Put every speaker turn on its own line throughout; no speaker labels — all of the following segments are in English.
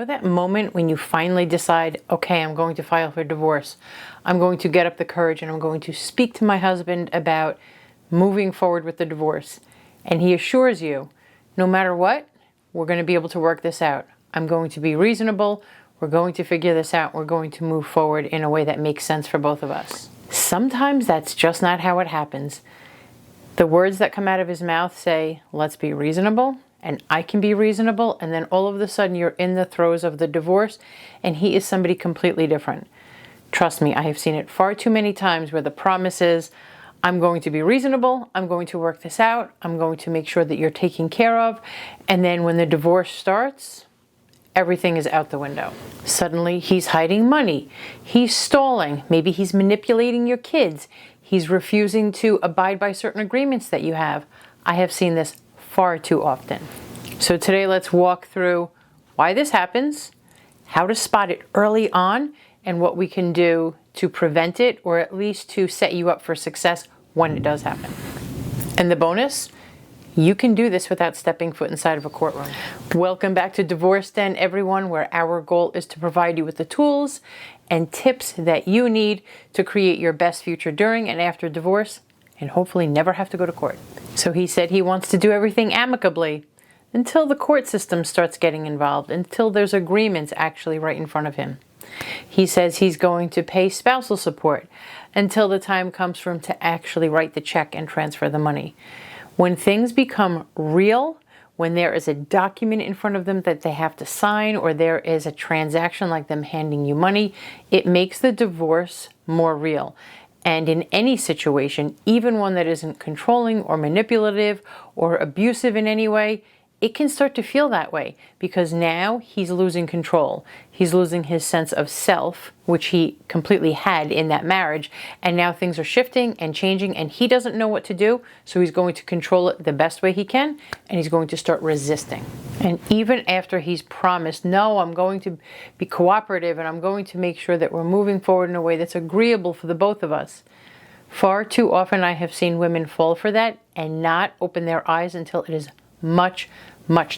know that moment when you finally decide, okay, I'm going to file for divorce. I'm going to get up the courage and I'm going to speak to my husband about moving forward with the divorce. And he assures you, no matter what, we're going to be able to work this out. I'm going to be reasonable. We're going to figure this out. We're going to move forward in a way that makes sense for both of us. Sometimes that's just not how it happens. The words that come out of his mouth say, let's be reasonable, and I can be reasonable, and then all of a sudden you're in the throes of the divorce, and he is somebody completely different. Trust me, I have seen it far too many times where the promise is, I'm going to be reasonable, I'm going to work this out, I'm going to make sure that you're taken care of, and then when the divorce starts, everything is out the window. Suddenly, he's hiding money, he's stalling, maybe he's manipulating your kids, he's refusing to abide by certain agreements that you have. I have seen this far too often. So today, let's walk through why this happens, how to spot it early on, and what we can do to prevent it, or at least to set you up for success when it does happen. And the bonus, you can do this without stepping foot inside of a courtroom. Welcome back to Divorce Den, everyone, where our goal is to provide you with the tools and tips that you need to create your best future during and after divorce, and hopefully never have to go to court. So he said he wants to do everything amicably until the court system starts getting involved, until there's agreements actually right in front of him. He says he's going to pay spousal support until the time comes for him to actually write the check and transfer the money. When things become real, when there is a document in front of them that they have to sign, or there is a transaction like them handing you money, it makes the divorce more real. And in any situation, even one that isn't controlling or manipulative or abusive in any way, it can start to feel that way because now he's losing control. He's losing his sense of self, which he completely had in that marriage. And now things are shifting and changing and he doesn't know what to do. So he's going to control it the best way he can. And he's going to start resisting. And even after he's promised, no, I'm going to be cooperative and I'm going to make sure that we're moving forward in a way that's agreeable for the both of us. Far too often I have seen women fall for that and not open their eyes until it is much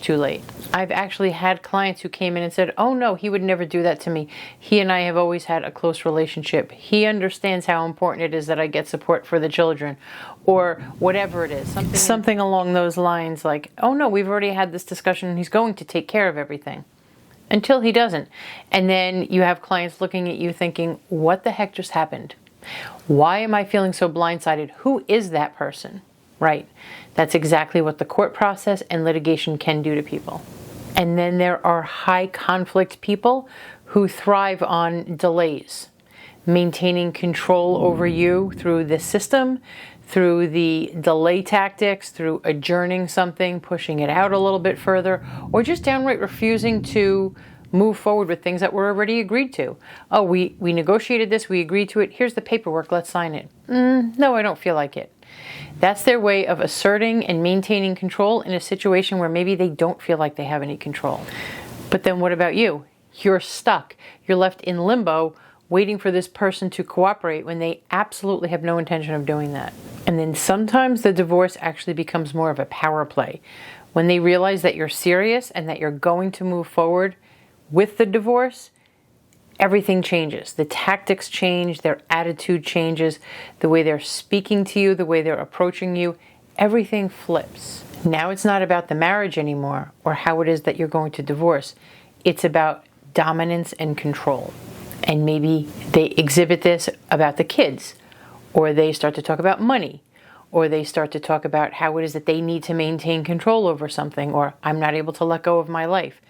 too late. I've actually had clients who came in and said, oh no, he would never do that to me. He and I have always had a close relationship. He understands how important it is that I get support for the children, or whatever it is. Something along those lines like, oh no, we've already had this discussion and he's going to take care of everything. Until he doesn't. And then you have clients looking at you thinking, what the heck just happened? Why am I feeling so blindsided? Who is that person? Right. That's exactly what the court process and litigation can do to people. And then there are high conflict people who thrive on delays, maintaining control over you through the system, through the delay tactics, through adjourning something, pushing it out a little bit further, or just downright refusing to move forward with things that were already agreed to. Oh, we negotiated this, we agreed to it, here's the paperwork, let's sign it. No, I don't feel like it. That's their way of asserting and maintaining control in a situation where maybe they don't feel like they have any control. But then what about you? You're stuck. You're left in limbo waiting for this person to cooperate when they absolutely have no intention of doing that. And then sometimes the divorce actually becomes more of a power play. When they realize that you're serious and that you're going to move forward with the divorce, everything changes. The tactics change, their attitude changes, the way they're speaking to you, the way they're approaching you, everything flips. Now it's not about the marriage anymore or how it is that you're going to divorce. It's about dominance and control. And maybe they exhibit this about the kids, or they start to talk about money, or they start to talk about how it is that they need to maintain control over something, or I'm not able to let go of my life.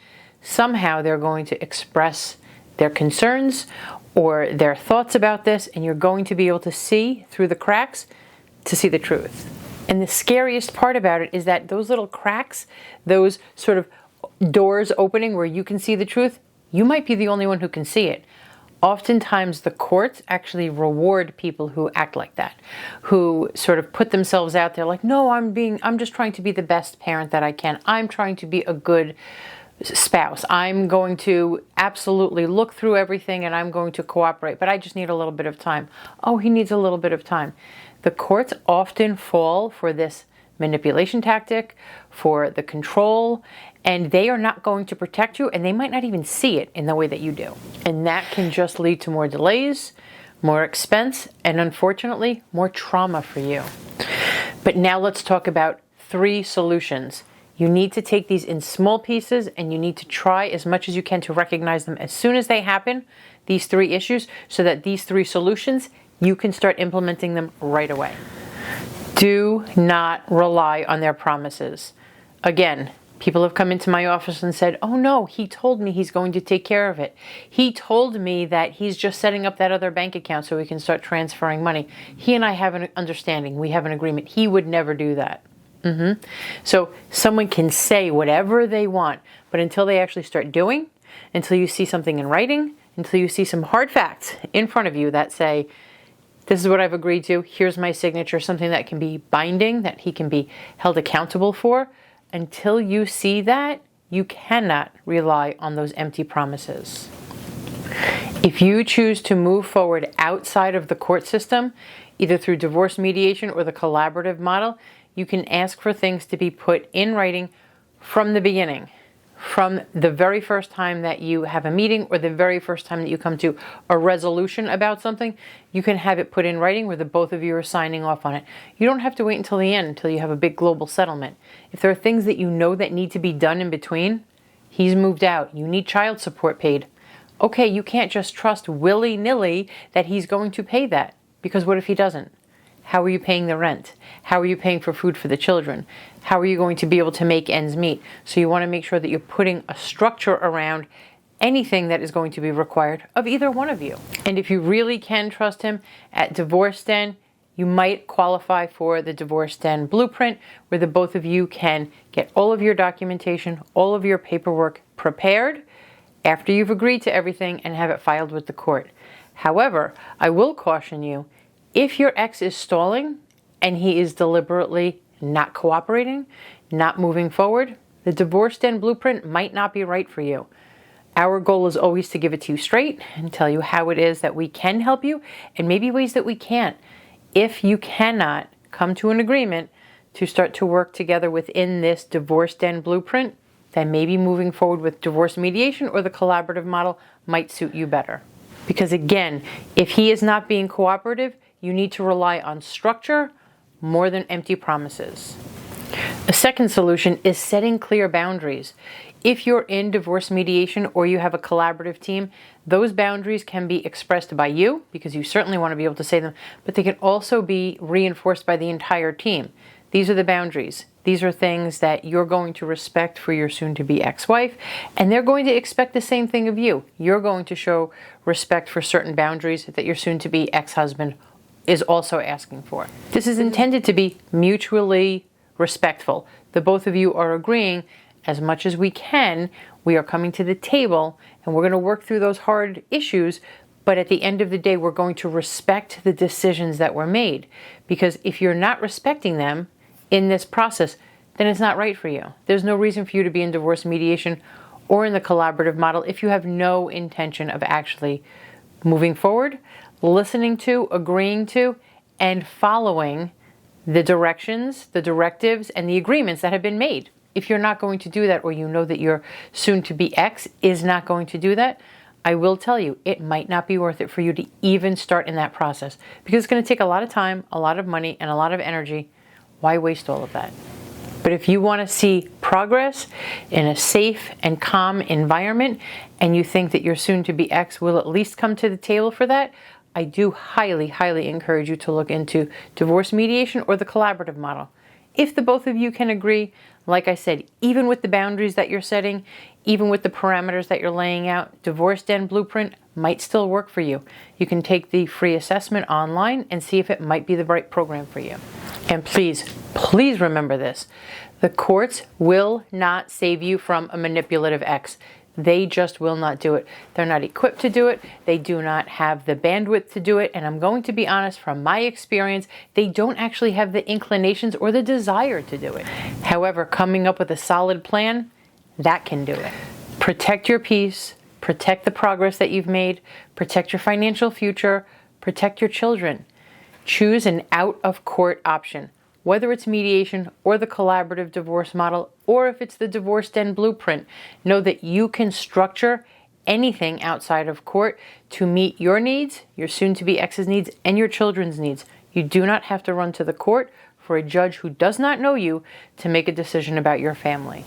Somehow they're going to express their concerns or their thoughts about this, and you're going to be able to see through the cracks to see the truth. And the scariest part about it is that those little cracks, those sort of doors opening where you can see the truth, you might be the only one who can see it. Oftentimes the courts actually reward people who act like that, who sort of put themselves out there like, no, I'm just trying to be the best parent that I can. I'm trying to be a good spouse. I'm going to absolutely look through everything and I'm going to cooperate, but I just need a little bit of time. Oh, he needs a little bit of time. The courts often fall for this manipulation tactic, for the control, and they are not going to protect you, and they might not even see it in the way that you do. And that can just lead to more delays, more expense, and unfortunately, more trauma for you. But now let's talk about 3 solutions. You need to take these in small pieces, and you need to try as much as you can to recognize them as soon as they happen, these 3 issues, so that these 3 solutions, you can start implementing them right away. Do not rely on their promises. Again, people have come into my office and said, oh no, he told me he's going to take care of it. He told me that he's just setting up that other bank account so we can start transferring money. He and I have an understanding. We have an agreement. He would never do that. So someone can say whatever they want, but until they actually start doing, until you see something in writing, until you see some hard facts in front of you that say, this is what I've agreed to, here's my signature, something that can be binding, that he can be held accountable for, until you see that, you cannot rely on those empty promises. If you choose to move forward outside of the court system, either through divorce mediation or the collaborative model, you can ask for things to be put in writing from the beginning, from the very first time that you have a meeting or the very first time that you come to a resolution about something. You can have it put in writing where the both of you are signing off on it. You don't have to wait until the end, until you have a big global settlement. If there are things that you know that need to be done in between, he's moved out, you need child support paid. Okay, you can't just trust willy-nilly that he's going to pay that, because what if he doesn't? How are you paying the rent? How are you paying for food for the children? How are you going to be able to make ends meet? So you want to make sure that you're putting a structure around anything that is going to be required of either one of you. And if you really can trust him, at Divorce Den, you might qualify for the Divorce Den Blueprint, where the both of you can get all of your documentation, all of your paperwork prepared after you've agreed to everything and have it filed with the court. However, I will caution you, if your ex is stalling and he is deliberately not cooperating, not moving forward, the Divorce Den Blueprint might not be right for you. Our goal is always to give it to you straight and tell you how it is that we can help you and maybe ways that we can't. If you cannot come to an agreement to start to work together within this Divorce Den Blueprint, then maybe moving forward with divorce mediation or the collaborative model might suit you better. Because again, if he is not being cooperative, you need to rely on structure more than empty promises. A second solution is setting clear boundaries. If you're in divorce mediation or you have a collaborative team, those boundaries can be expressed by you, because you certainly want to be able to say them, but they can also be reinforced by the entire team. These are the boundaries. These are things that you're going to respect for your soon-to-be ex-wife, and they're going to expect the same thing of you. You're going to show respect for certain boundaries that your soon-to-be ex-husband is also asking for. This is intended to be mutually respectful. The both of you are agreeing, as much as we can, we are coming to the table and we're going to work through those hard issues, but at the end of the day, we're going to respect the decisions that were made. Because if you're not respecting them in this process, then it's not right for you. There's no reason for you to be in divorce mediation or in the collaborative model if you have no intention of actually moving forward, listening to, agreeing to, and following the directions, the directives, and the agreements that have been made. If you're not going to do that, or you know that your soon-to-be ex is not going to do that, I will tell you, it might not be worth it for you to even start in that process, because it's going to take a lot of time, a lot of money, and a lot of energy. Why waste all of that? But if you want to see progress in a safe and calm environment, and you think that your soon-to-be ex will at least come to the table for that, I do highly, highly encourage you to look into divorce mediation or the collaborative model. If the both of you can agree, like I said, even with the boundaries that you're setting, even with the parameters that you're laying out, Divorce Den Blueprint might still work for you. You can take the free assessment online and see if it might be the right program for you. And please, please remember this. The courts will not save you from a manipulative ex. They just will not do it. They're not equipped to do it. They do not have the bandwidth to do it. And I'm going to be honest, from my experience, they don't actually have the inclinations or the desire to do it. However, coming up with a solid plan, that can do it. Protect your peace, protect the progress that you've made, protect your financial future, protect your children. Choose an out-of-court option. whether it's mediation or the collaborative divorce model, or if it's the divorce den blueprint, know that you can structure anything outside of court to meet your needs, your soon-to-be ex's needs, and your children's needs. You do not have to run to the court for a judge who does not know you to make a decision about your family.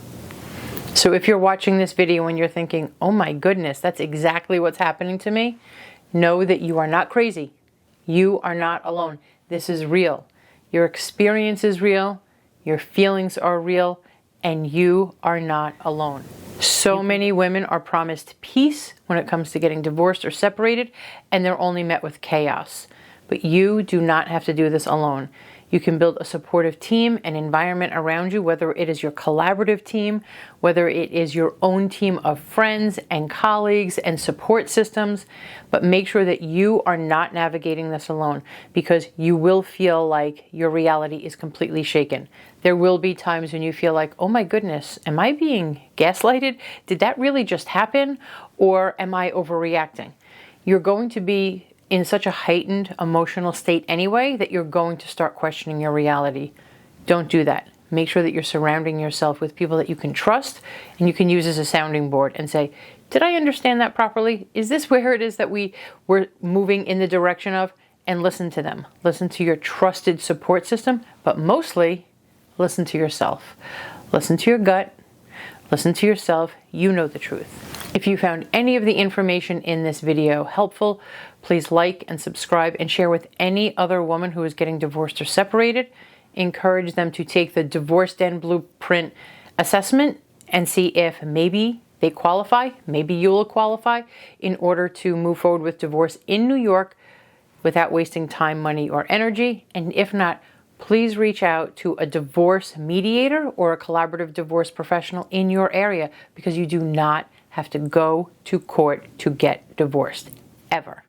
So if you're watching this video and you're thinking, oh my goodness, that's exactly what's happening to me, know that you are not crazy. You are not alone. This is real. Your experience is real, your feelings are real, and you are not alone. So many women are promised peace when it comes to getting divorced or separated, and they're only met with chaos. But you do not have to do this alone. You can build a supportive team and environment around you, whether it is your collaborative team, whether it is your own team of friends and colleagues and support systems. But make sure that you are not navigating this alone, because you will feel like your reality is completely shaken. There will be times when you feel like, oh my goodness, am I being gaslighted? Did that really just happen? Or am I overreacting? You're going to be in such a heightened emotional state anyway that you're going to start questioning your reality. Don't do that. Make sure that you're surrounding yourself with people that you can trust and you can use as a sounding board and say, did I understand that properly? Is this where it is that we're moving in the direction of? And listen to them. Listen to your trusted support system, but mostly listen to yourself. Listen to your gut. Listen to yourself. You know the truth. If you found any of the information in this video helpful, please like and subscribe and share with any other woman who is getting divorced or separated. Encourage them to take the Divorce Den Blueprint assessment and see if maybe they qualify, maybe you'll qualify in order to move forward with divorce in New York without wasting time, money, or energy. And if not, please reach out to a divorce mediator or a collaborative divorce professional in your area, because you do not have to go to court to get divorced, ever.